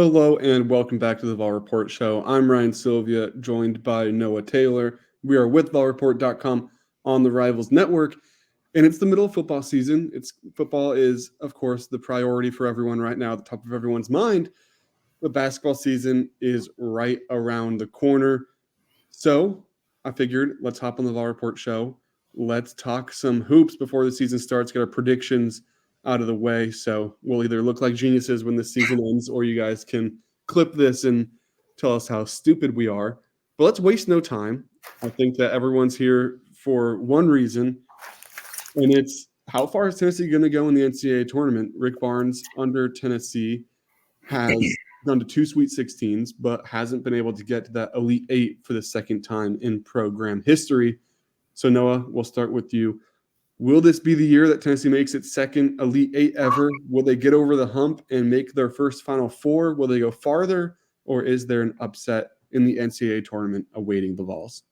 Hello and welcome back to the VolReport Show. I'm Ryan Sylvia, joined by Noah Taylor. We are with VolReport.com on the Rivals Network, and it's the middle of football season. Football is, of course, the priority for everyone right now, at the top of everyone's mind. The basketball season is right around the corner. So I figured let's hop on the VolReport Show. Let's talk some hoops before the season starts, get our predictions out of the way. So we'll either look like geniuses when the season ends, or you guys can clip this and tell us how stupid we are. But let's waste no time. I think that everyone's here for one reason, and it's how far is Tennessee going to go in the NCAA tournament? Rick Barnes under Tennessee has gone to 2 Sweet 16s, but hasn't been able to get to that Elite Eight for the second time in program history. So Noah, we'll start with you. Will this be the year that Tennessee makes its second Elite Eight ever? Will they get over the hump and make their first Final Four? Will they go farther? Or is there an upset in the NCAA tournament awaiting the Vols?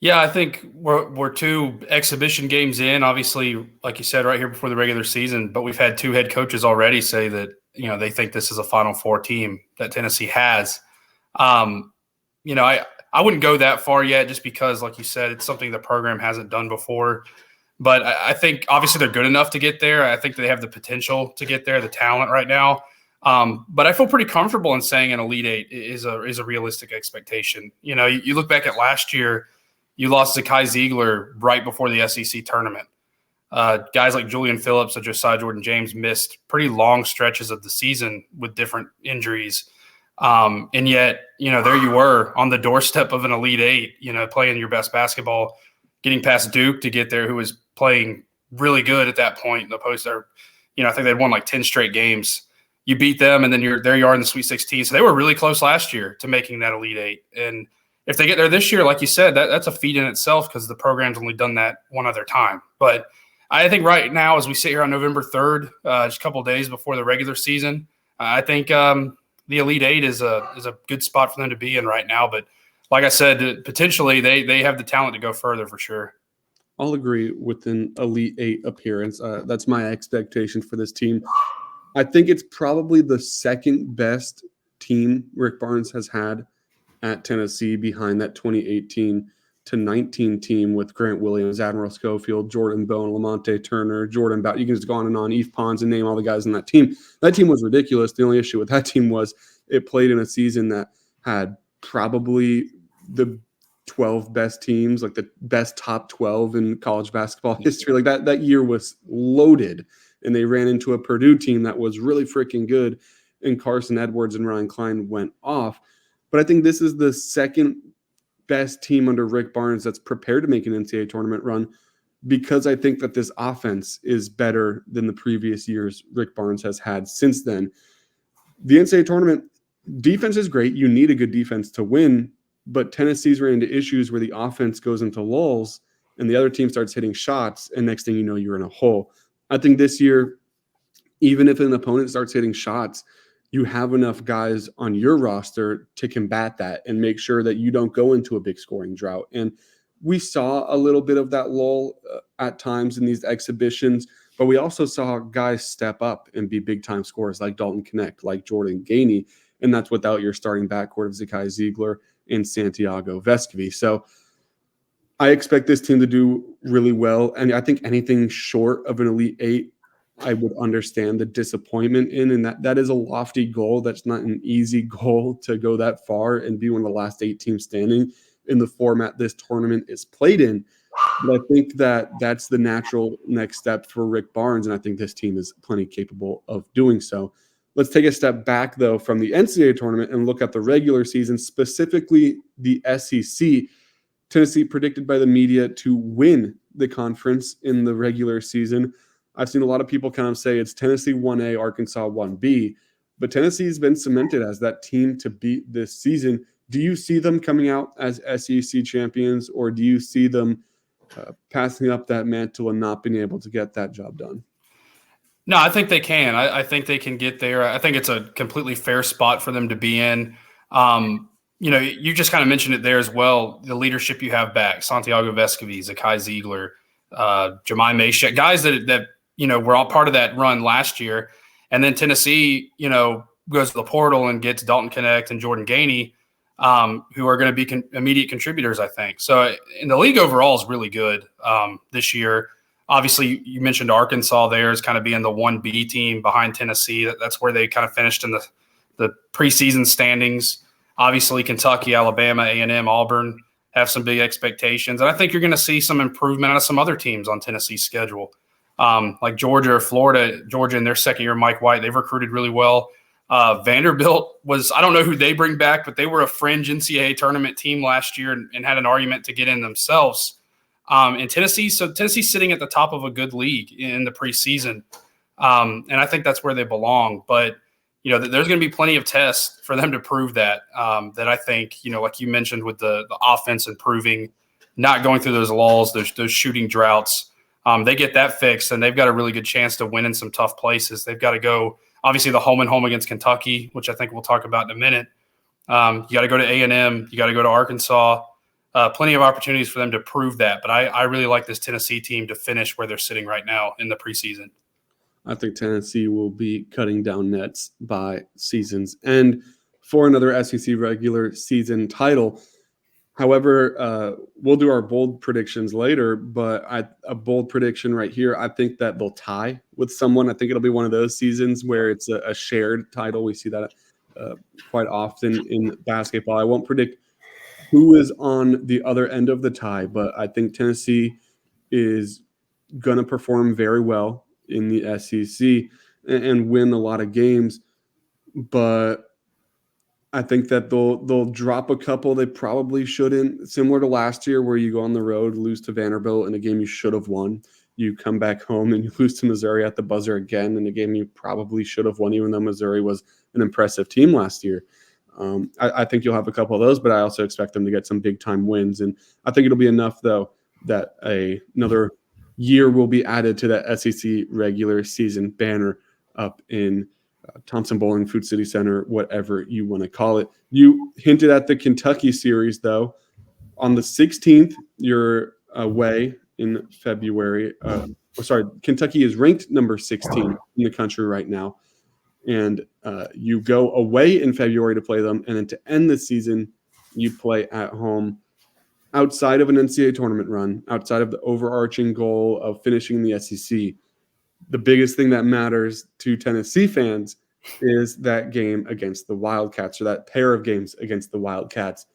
Yeah, I think we're 2 exhibition games in, obviously, like you said, right here before the regular season. But we've had 2 head coaches already say that, they think this is a Final Four team that Tennessee has. I wouldn't go that far yet just because, like you said, it's something the program hasn't done before. But I think obviously they're good enough to get there. I think they have the potential to get there, the talent right now. But I feel pretty comfortable in saying an Elite Eight is a realistic expectation. You look back at last year, you lost to Kai Ziegler right before the SEC tournament. Guys like Julian Phillips and Josiah Jordan-James missed pretty long stretches of the season with different injuries. And yet, there you were on the doorstep of an Elite Eight, playing your best basketball, getting past Duke to get there, who was playing really good at that point in the post. I think they'd won like 10 straight games. You beat them, and then there you are in the Sweet 16. So they were really close last year to making that Elite Eight. And if they get there this year, like you said, that's a feat in itself because the program's only done that one other time. But I think right now, as we sit here on November 3rd, just a couple of days before the regular season, I think the Elite Eight is a good spot for them to be in right now. But like I said, potentially they have the talent to go further for sure. I'll agree with an Elite Eight appearance. That's my expectation for this team. I think it's probably the second best team Rick Barnes has had at Tennessee behind that 2018-19 team with Grant Williams, Admiral Schofield, Jordan Bone, Lamonte Turner, Jordan Bout. You can just go on and on, Eve Pons, and name all the guys in that team. That team was ridiculous. The only issue with that team was it played in a season that had probably the 12 best teams, like the best top 12 in college basketball history. Like that year was loaded, and they ran into a Purdue team that was really freaking good, and Carson Edwards and Ryan Klein went off. But I think this is the second best team under Rick Barnes that's prepared to make an NCAA tournament run, because I think that this offense is better than the previous years Rick Barnes has had since then. The NCAA tournament defense is great. You need a good defense to win, but Tennessee's ran into issues where the offense goes into lulls and the other team starts hitting shots, and next thing you know, you're in a hole. I think this year, even if an opponent starts hitting shots, you have enough guys on your roster to combat that and make sure that you don't go into a big scoring drought. And we saw a little bit of that lull at times in these exhibitions, but we also saw guys step up and be big-time scorers like Dalton Knecht, like Jordan Gainey, and that's without your starting backcourt of Zakai Ziegler and Santiago Vescovi. So I expect this team to do really well, and I think anything short of an Elite Eight, I would understand the disappointment in, and that is a lofty goal. That's not an easy goal to go that far and be one of the last 8 teams standing in the format this tournament is played in. But I think that that's the natural next step for Rick Barnes, and I think this team is plenty capable of doing so. Let's take a step back, though, from the NCAA tournament and look at the regular season, specifically the SEC. Tennessee predicted by the media to win the conference in the regular season. I've seen a lot of people kind of say it's Tennessee 1A, Arkansas 1B, but Tennessee's been cemented as that team to beat this season. Do you see them coming out as SEC champions, or do you see them passing up that mantle and not being able to get that job done? No, I think they can. I think they can get there. I think it's a completely fair spot for them to be in. You just kind of mentioned it there as well. The leadership you have back, Santiago Vescovi, Zakai Ziegler, Jemai Mashack, guys that were all part of that run last year. And then Tennessee, goes to the portal and gets Dalton Connect and Jordan Gainey, who are going to be immediate contributors, I think. So in the league overall is really good this year. Obviously, you mentioned Arkansas there as kind of being the 1B team behind Tennessee. That's where they kind of finished in the preseason standings. Obviously, Kentucky, Alabama, A&M, Auburn have some big expectations. And I think you're going to see some improvement out of some other teams on Tennessee's schedule, like Georgia or Florida. Georgia in their second year, Mike White, they've recruited really well. Vanderbilt I don't know who they bring back, but they were a fringe NCAA tournament team last year and had an argument to get in themselves. And Tennessee's sitting at the top of a good league in the preseason. And I think that's where they belong. But, there's going to be plenty of tests for them to prove that I think, like you mentioned with the offense improving, not going through those lulls, those shooting droughts. They get that fixed, and they've got a really good chance to win in some tough places. They've got to go, obviously, the home and home against Kentucky, which I think we'll talk about in a minute. You got to go to A&M. You got to go to Arkansas. Plenty of opportunities for them to prove that. But I really like this Tennessee team to finish where they're sitting right now in the preseason. I think Tennessee will be cutting down nets by season's end for another SEC regular season title. However, we'll do our bold predictions later, but a bold prediction right here, I think that they'll tie with someone. I think it'll be one of those seasons where it's a shared title. We see that quite often in basketball. I won't predict who is on the other end of the tie, but I think Tennessee is going to perform very well in the SEC and win a lot of games. But I think that they'll drop a couple they probably shouldn't, similar to last year where you go on the road, lose to Vanderbilt in a game you should have won. You come back home and you lose to Missouri at the buzzer again in a game you probably should have won, even though Missouri was an impressive team last year. I think you'll have a couple of those, but I also expect them to get some big-time wins. And I think it'll be enough, though, that another year will be added to that SEC regular season banner up in Thompson Bowling, Food City Center, whatever you want to call it. You hinted at the Kentucky series, though. On the 16th, you're away in February. Kentucky is ranked number 16 in the country right now. And you go away in February to play them. And then to end the season, you play at home outside of an NCAA tournament run, outside of the overarching goal of finishing the SEC. The biggest thing that matters to Tennessee fans is that game against the Wildcats, or that pair of games against the Wildcats.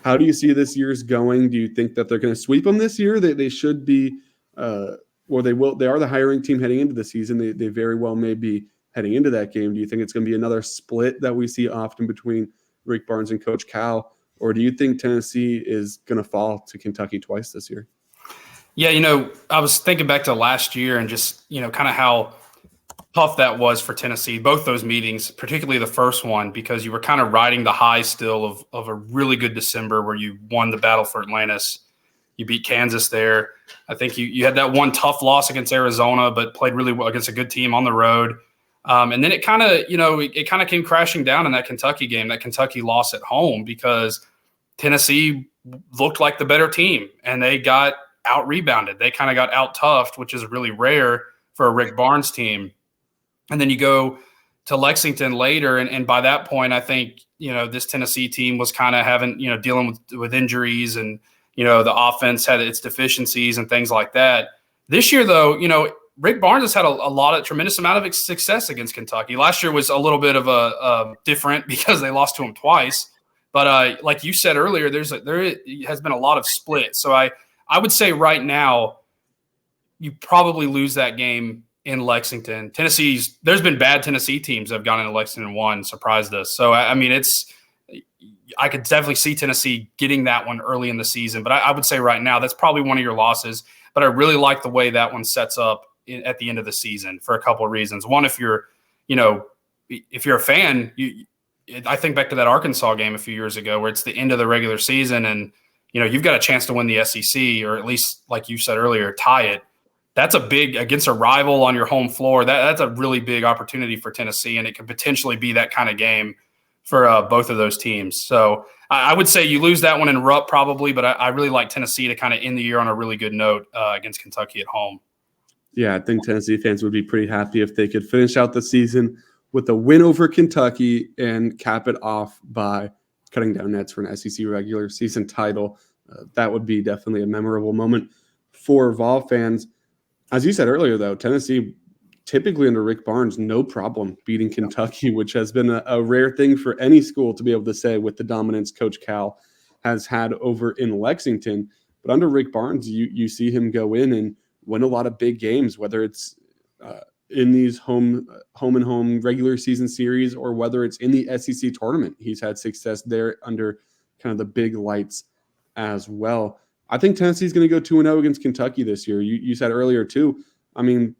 How do you see this year's going? Do you think that they're going to sweep them this year? They should be, or they will. They are the higher-ranked team heading into the season. They very well may be heading into that game. Do you think it's going to be another split that we see often between Rick Barnes and Coach Cal, or do you think Tennessee is going to fall to Kentucky twice this year? Yeah, I was thinking back to last year and just, kind of how tough that was for Tennessee, both those meetings, particularly the first one, because you were kind of riding the high still of a really good December where you won the battle for Atlantis. You beat Kansas there. I think you had that one tough loss against Arizona, but played really well against a good team on the road. And then it kind of, it kind of came crashing down in that Kentucky game, that Kentucky loss at home, because Tennessee looked like the better team and they got out-rebounded. They kind of got out-toughed, which is really rare for a Rick Barnes team. And then you go to Lexington later, and by that point, I think, this Tennessee team was kind of having, dealing with injuries, and, the offense had its deficiencies and things like that. This year, though, Rick Barnes has had a tremendous amount of success against Kentucky. Last year was a little bit of a different because they lost to him twice. But like you said earlier, there has been a lot of splits. So I would say right now, you probably lose that game in Lexington. There's been bad Tennessee teams that have gone into Lexington and won, surprised us. So, I could definitely see Tennessee getting that one early in the season. But I would say right now, that's probably one of your losses. But I really like the way that one sets up at the end of the season for a couple of reasons. One, if you're a fan, I think back to that Arkansas game a few years ago where it's the end of the regular season and, you've got a chance to win the SEC, or at least, like you said earlier, tie it. That's a big, against a rival on your home floor, that's a really big opportunity for Tennessee, and it could potentially be that kind of game for both of those teams. So I would say you lose that one in Rupp probably, but I really like Tennessee to kind of end the year on a really good note against Kentucky at home. Yeah, I think Tennessee fans would be pretty happy if they could finish out the season with a win over Kentucky and cap it off by cutting down nets for an SEC regular season title. That would be definitely a memorable moment for Vol fans. As you said earlier, though, Tennessee typically under Rick Barnes, no problem beating Kentucky, which has been a rare thing for any school to be able to say with the dominance Coach Cal has had over in Lexington. But under Rick Barnes, you see him go in and win a lot of big games, whether it's in these home and home regular season series or whether it's in the SEC tournament. He's had success there under kind of the big lights as well. I think Tennessee's going to go 2-0 against Kentucky this year. You said earlier, too. I mean,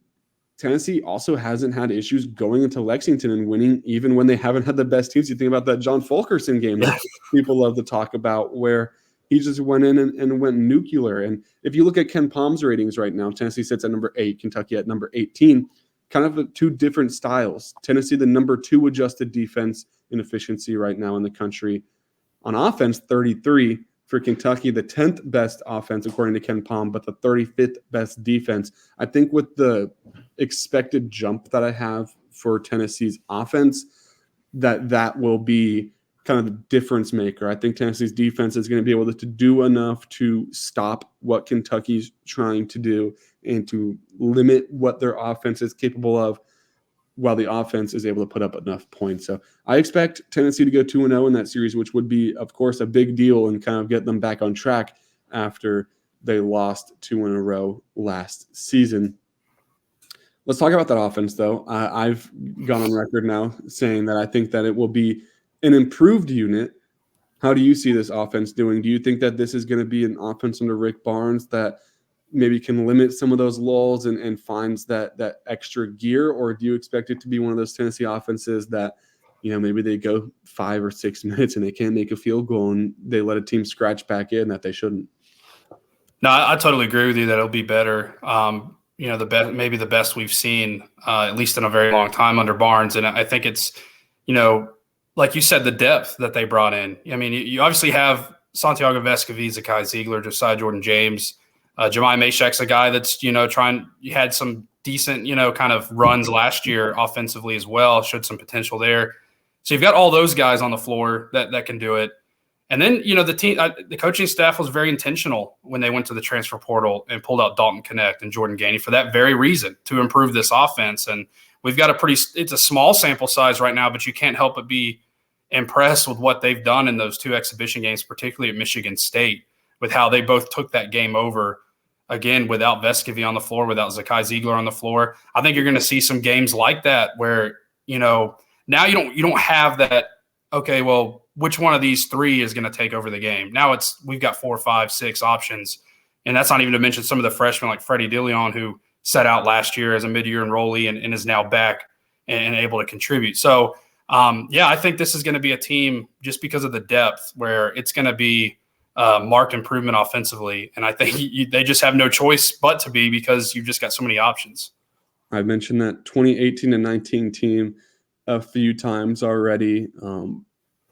Tennessee also hasn't had issues going into Lexington and winning, even when they haven't had the best teams. You think about that John Fulkerson game that people love to talk about, where he just went in and went nuclear. And if you look at Ken Palm's ratings right now, Tennessee sits at number 8, Kentucky at number 18, kind of two different styles. Tennessee, the number 2 adjusted defense in efficiency right now in the country. On offense, 33. For Kentucky, the 10th best offense, according to Ken Palm, but the 35th best defense. I think with the expected jump that I have for Tennessee's offense, that will be kind of the difference maker. I think Tennessee's defense is going to be able to do enough to stop what Kentucky's trying to do and to limit what their offense is capable of, while the offense is able to put up enough points. So I expect Tennessee to go 2-0 in that series, which would be, of course, a big deal and kind of get them back on track after they lost 2 in a row last season. Let's talk about that offense, though. I've gone on record now saying that I think that it will be an improved unit. How do you see this offense doing? Do you think that this is going to be an offense under Rick Barnes that maybe can limit some of those lulls and finds that extra gear? Or do you expect it to be one of those Tennessee offenses that, maybe they go 5 or 6 minutes and they can't make a field goal and they let a team scratch back in that they shouldn't? No, I totally agree with you that it'll be better. Maybe the best we've seen, at least in a very long time under Barnes. And I think it's, like you said, the depth that they brought in. I mean, you obviously have Santiago Vescovi, Zakai Ziegler, Josiah Jordan-James. Jemai Mashek's a guy that's, he had some decent, kind of runs last year offensively as well, showed some potential there. So you've got all those guys on the floor that can do it. And then, the team, the coaching staff was very intentional when they went to the transfer portal and pulled out Dalton Connect and Jordan Gainey for that very reason, to improve this offense. And we've got it's a small sample size right now, but you can't help but be impressed with what they've done in those 2 exhibition games, particularly at Michigan State, with how they both took that game over. Again, without Vescovi on the floor, without Zakai Ziegler on the floor. I think you're going to see some games like that where, now you don't have that, okay, well, which one of these 3 is going to take over the game? Now we've got 4, 5, 6 options. And that's not even to mention some of the freshmen like Freddie DeLeon, who sat out last year as a mid-year enrollee and is now back and able to contribute. So, I think this is going to be a team, just because of the depth, where it's going to be marked improvement offensively. And I think they just have no choice but to be, because you've just got so many options. I've mentioned that 2018-19 team a few times already.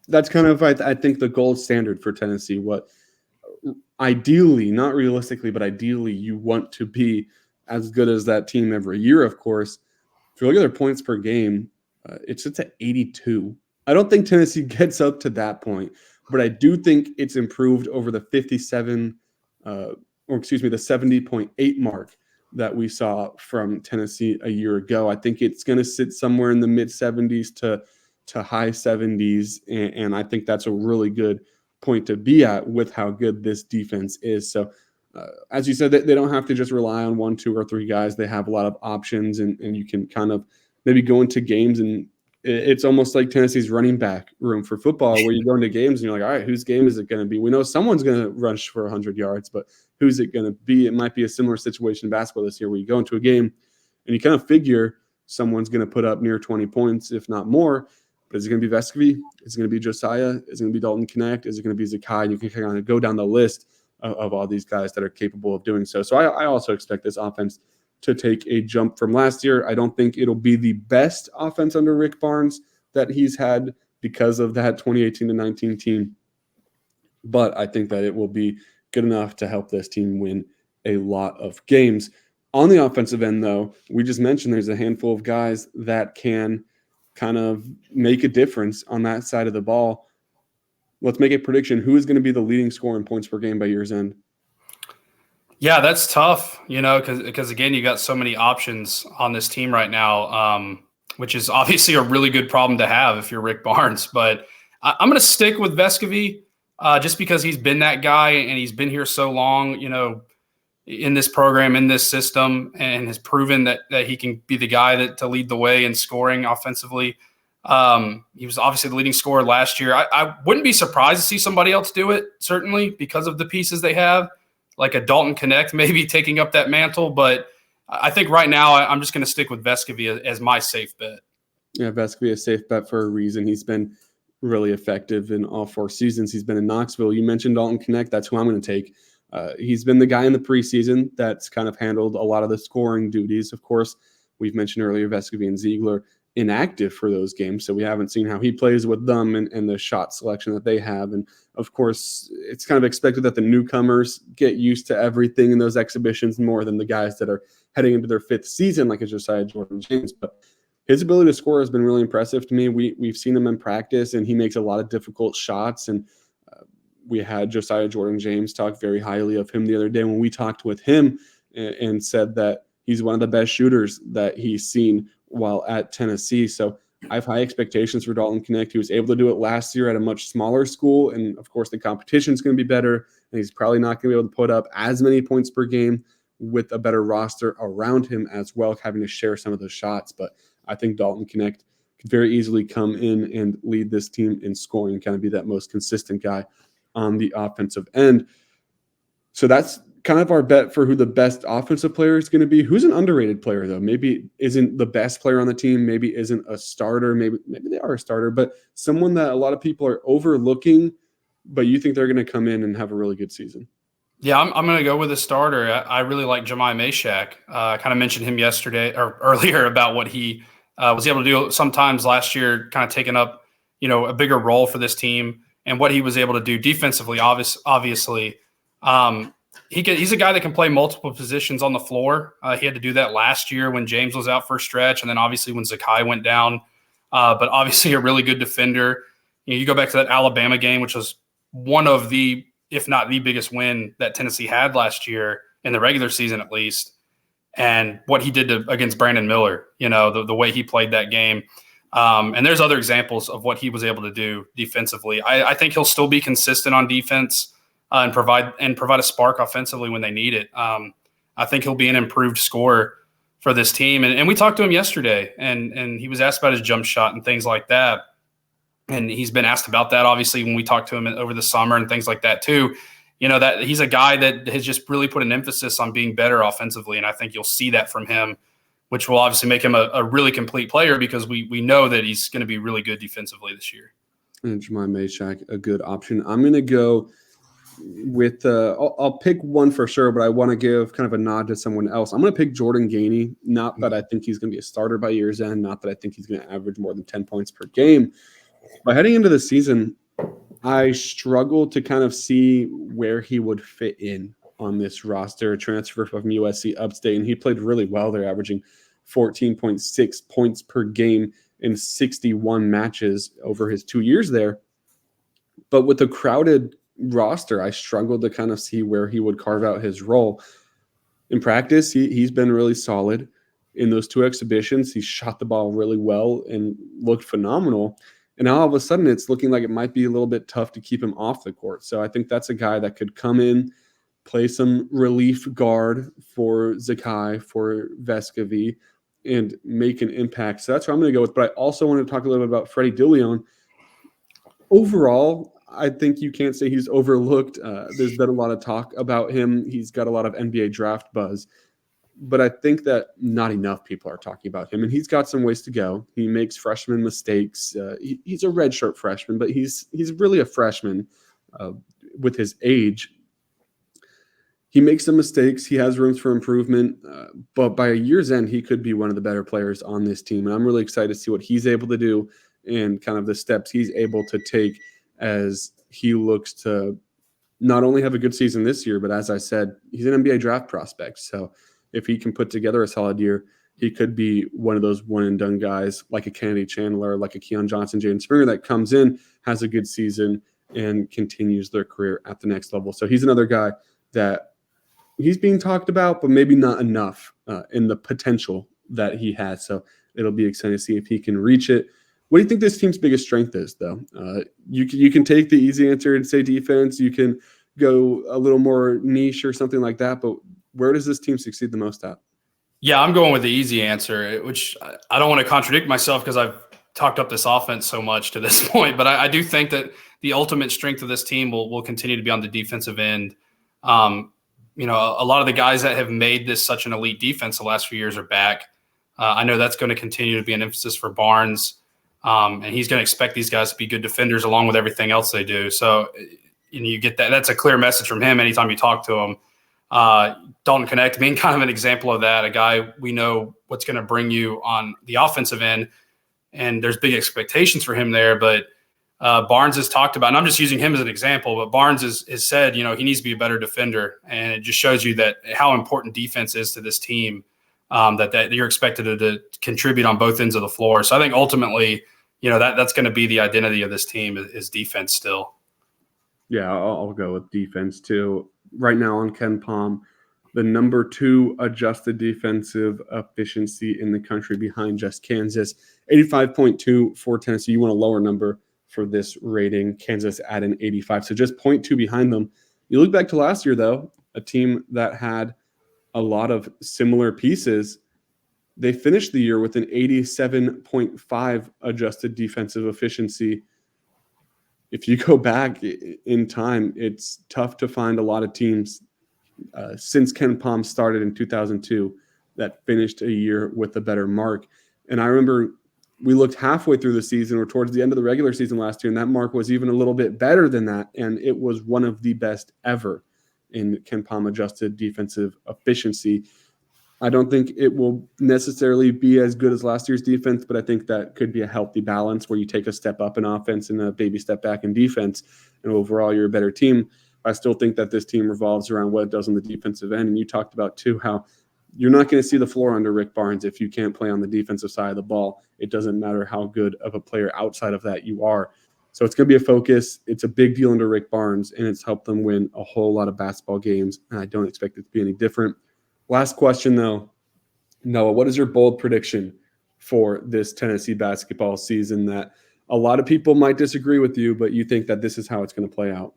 That's kind of, I think, the gold standard for Tennessee. What ideally, not realistically, but ideally you want to be as good as that team every year, of course. If you look at their points per game, it sits at 82. I don't think Tennessee gets up to that point, but I do think it's improved over the 70.8 mark that we saw from Tennessee a year ago. I think it's going to sit somewhere in the mid 70s to high 70s, and I think that's a really good point to be at with how good this defense is. So, as you said, they don't have to just rely on 1, 2, or 3 guys. They have a lot of options, and you can kind of maybe go into games, and it's almost like Tennessee's running back room for football, where you go into games and you're like, all right, whose game is it going to be? We know someone's going to rush for 100 yards, but who's it going to be? It might be a similar situation in basketball this year, where you go into a game and you kind of figure someone's going to put up near 20 points, if not more. But is it going to be Vescovi? Is it going to be Josiah? Is it going to be Dalton Connect? Is it going to be Zakai? And you can kind of go down the list of all these guys that are capable of doing so. So I also expect this offense to take a jump from last year. I don't think it'll be the best offense under Rick Barnes that he's had because of that 2018-19 team. But I think that it will be good enough to help this team win a lot of games. On the offensive end, though, we just mentioned there's a handful of guys that can kind of make a difference on that side of the ball. Let's make a prediction. Who is going to be the leading scorer in points per game by year's end? Yeah, that's tough, because again, you got so many options on this team right now, which is obviously a really good problem to have if you're Rick Barnes. But I'm going to stick with Vescovy just because he's been that guy and he's been here so long, in this program, in this system, and has proven that he can be the guy to lead the way in scoring offensively. He was obviously the leading scorer last year. I wouldn't be surprised to see somebody else do it, certainly, because of the pieces they have, like a Dalton Connect maybe taking up that mantle. But I think right now I'm just going to stick with Vescovy as my safe bet. Yeah, Vescovy a safe bet for a reason. He's been really effective in all 4 seasons he's been in Knoxville. You mentioned Dalton Connect. That's who I'm going to take. He's been the guy in the preseason that's kind of handled a lot of the scoring duties. Of course, we've mentioned earlier Vescovy and Ziegler inactive for those games, so we haven't seen how he plays with them and the shot selection that they have. And of course, it's kind of expected that the newcomers get used to everything in those exhibitions more than the guys that are heading into their 5th season, like a Josiah Jordan-James. But his ability to score has been really impressive to me. We've seen him in practice, and he makes a lot of difficult shots. And we had Josiah Jordan-James talk very highly of him the other day when we talked with him and said that he's one of the best shooters that he's seen while at Tennessee. So I have high expectations for Dalton Connect. He was able to do it last year at a much smaller school. And of course, the competition is going to be better. And he's probably not going to be able to put up as many points per game with a better roster around him as well, having to share some of those shots. But I think Dalton Connect could very easily come in and lead this team in scoring, kind of be that most consistent guy on the offensive end. So that's kind of our bet for who the best offensive player is going to be. Who's an underrated player, though? Maybe isn't the best player on the team, maybe isn't a starter, maybe they are a starter, but someone that a lot of people are overlooking, but you think they're going to come in and have a really good season. Yeah, I'm going to go with a starter. I really like Jemai Mashak. I kind of mentioned him yesterday or earlier about what he was able to do sometimes last year, kind of taking up, a bigger role for this team and what he was able to do defensively. Obviously, he's a guy that can play multiple positions on the floor. He had to do that last year when James was out for a stretch, and then obviously when Zakai went down. But obviously a really good defender. You go back to that Alabama game, which was one of the, if not the biggest win that Tennessee had last year in the regular season, at least. And what he did against Brandon Miller, the way he played that game. And there's other examples of what he was able to do defensively. I think he'll still be consistent on defense and provide a spark offensively when they need it. I think he'll be an improved scorer for this team. And we talked to him yesterday, and he was asked about his jump shot and things like that. And he's been asked about that, obviously, when we talked to him over the summer and things like that too. That he's a guy that has just really put an emphasis on being better offensively. And I think you'll see that from him, which will obviously make him a really complete player because we know that he's going to be really good defensively this year. And Jemai Mashak, a good option. I'm going to go with I'll pick one for sure, but I want to give kind of a nod to someone else. I'm going to pick Jordan Gainey. Not that I think he's going to be a starter by year's end, not that I think he's going to average more than 10 points per game. But heading into the season, I struggled to kind of see where he would fit in on this roster. Transfer from USC Upstate, and he played really well. They're averaging 14.6 points per game in 61 matches over his 2 years there. But with a crowded roster, I struggled to kind of see where he would carve out his role. In practice, he's been really solid. In those 2 exhibitions, he shot the ball really well and looked phenomenal. And now all of a sudden, it's looking like it might be a little bit tough to keep him off the court. So I think that's a guy that could come in, play some relief guard for Zakai, for Vescovy, and make an impact. So that's what I'm going to go with. But I also want to talk a little bit about Freddie DeLeon. Overall, I think you can't say he's overlooked. There's been a lot of talk about him. He's got a lot of NBA draft buzz. But I think that not enough people are talking about him, and he's got some ways to go. He makes freshman mistakes. He's a redshirt freshman, but he's really a freshman with his age. He makes some mistakes. He has rooms for improvement, but by a year's end, he could be one of the better players on this team, and I'm really excited to see what he's able to do and kind of the steps he's able to take as he looks to not only have a good season this year, but as I said, he's an NBA draft prospect, so if he can put together a solid year, he could be one of those one and done guys like a Kennedy Chandler, like a Keon Johnson, Jaden Springer that comes in, has a good season, and continues their career at the next level. So he's another guy that he's being talked about, but maybe not enough in the potential that he has. So it'll be exciting to see if he can reach it. What do you think this team's biggest strength is, though? You can take the easy answer and say defense. You can go a little more niche or something like that. But where does this team succeed the most at? Yeah, I'm going with the easy answer, which I don't want to contradict myself because I've talked up this offense so much to this point. But I do think that the ultimate strength of this team will continue to be on the defensive end. A lot of the guys that have made this such an elite defense the last few years are back. I know that's going to continue to be an emphasis for Barnes, and he's going to expect these guys to be good defenders along with everything else they do. So you get that. That's a clear message from him anytime you talk to him. Dalton Connect being kind of an example of that, a guy we know what's going to bring you on the offensive end, and there's big expectations for him there. But Barnes has talked about, and I'm just using him as an example, but Barnes has said, he needs to be a better defender. And it just shows you that how important defense is to this team, that you're expected to contribute on both ends of the floor. So I think ultimately, that's going to be the identity of this team is defense still. Yeah, I'll go with defense too. Right now on KenPom, the number 2 adjusted defensive efficiency in the country behind just Kansas, 85.2 for Tennessee. You want a lower number for this rating. Kansas at an 85, so just 0.2 behind them. You look back to last year, though, a team that had a lot of similar pieces. They finished the year with an 87.5 adjusted defensive efficiency. If you go back in time, it's tough to find a lot of teams since KenPom started in 2002 that finished a year with a better mark. And I remember we looked halfway through the season or towards the end of the regular season last year, and that mark was even a little bit better than that. And it was one of the best ever in KenPom adjusted defensive efficiency. I don't think it will necessarily be as good as last year's defense, but I think that could be a healthy balance where you take a step up in offense and a baby step back in defense, and overall you're a better team. I still think that this team revolves around what it does on the defensive end. And you talked about, too, how you're not going to see the floor under Rick Barnes if you can't play on the defensive side of the ball. It doesn't matter how good of a player outside of that you are. So it's going to be a focus. It's a big deal under Rick Barnes, and it's helped them win a whole lot of basketball games, and I don't expect it to be any different. Last question, though. Noah, what is your bold prediction for this Tennessee basketball season that a lot of people might disagree with you, but you think that this is how it's going to play out?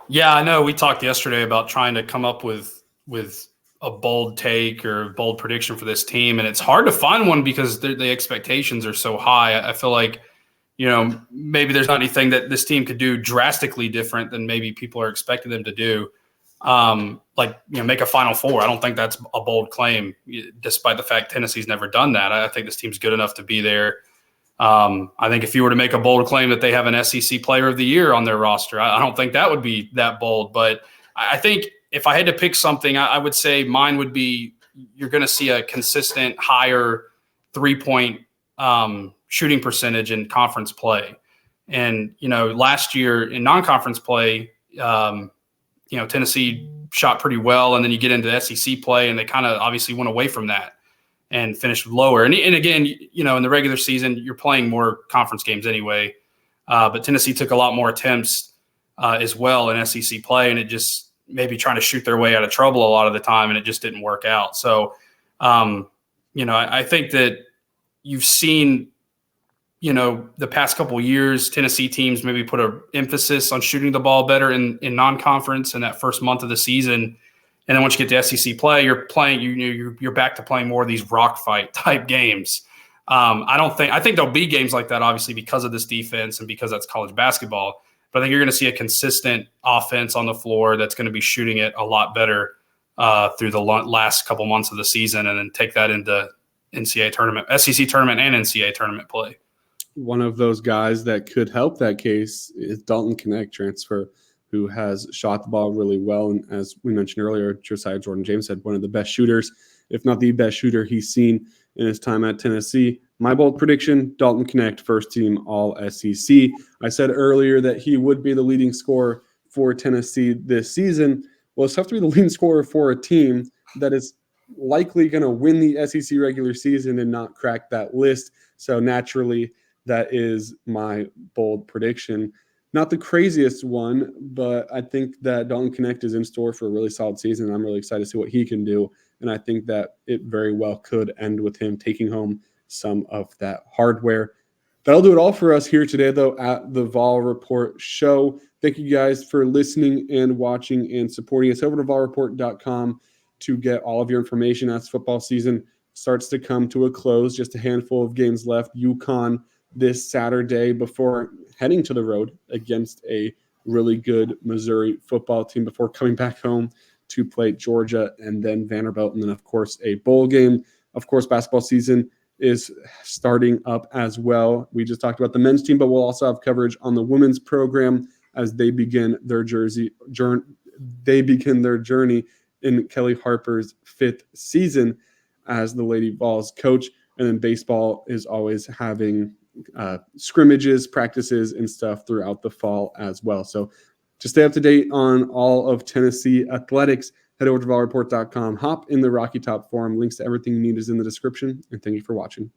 Yeah, I know we talked yesterday about trying to come up with a bold take or bold prediction for this team, and it's hard to find one because the expectations are so high. I feel like, maybe there's not anything that this team could do drastically different than maybe people are expecting them to do. Make a Final Four. I don't think that's a bold claim, despite the fact Tennessee's never done that. I think this team's good enough to be there. I think if you were to make a bold claim that they have an SEC Player of the Year on their roster, I don't think that would be that bold. But I think if I had to pick something, I would say mine would be you're going to see a consistent higher 3-point shooting percentage in conference play. And, last year in non-conference play, Tennessee shot pretty well, and then you get into the SEC play, and they kind of obviously went away from that and finished lower. And again, in the regular season, you're playing more conference games anyway. But Tennessee took a lot more attempts as well in SEC play, and it just maybe trying to shoot their way out of trouble a lot of the time, and it just didn't work out. So, I think that you've seen, the past couple of years, Tennessee teams maybe put an emphasis on shooting the ball better in non-conference in that first month of the season. And then once you get to SEC play, you're playing, you're back to playing more of these rock fight type games. I think there'll be games like that, obviously, because of this defense and because that's college basketball. But I think you're going to see a consistent offense on the floor that's going to be shooting it a lot better through the last couple months of the season, and then take that into NCAA tournament, SEC tournament, and NCAA tournament play. One of those guys that could help that case is Dalton Connect, transfer, who has shot the ball really well. And as we mentioned earlier, Josiah Jordan-James said one of the best shooters, if not the best shooter he's seen in his time at Tennessee. My bold prediction, Dalton Connect, first team All-SEC. I said earlier that he would be the leading scorer for Tennessee this season. Well, it's tough to be the leading scorer for a team that is likely going to win the SEC regular season and not crack that list. So naturally, that is my bold prediction. Not the craziest one, but I think that Dalton Knecht is in store for a really solid season. I'm really excited to see what he can do. And I think that it very well could end with him taking home some of that hardware. That'll do it all for us here today, though, at the VolReport Show. Thank you guys for listening and watching and supporting us. Over to VolReport.com to get all of your information as football season starts to come to a close. Just a handful of games left. UConn this Saturday before heading to the road against a really good Missouri football team before coming back home to play Georgia and then Vanderbilt. And then, of course, a bowl game. Of course, basketball season is starting up as well. We just talked about the men's team, but we'll also have coverage on the women's program as they begin their journey in Kelly Harper's 5th season as the Lady Vols coach. And then baseball is always having scrimmages, practices, and stuff throughout the fall as well. So to stay up to date on all of Tennessee athletics, head over to VolReport.com, hop in the Rocky Top forum. Links to everything you need is in the description. And thank you for watching.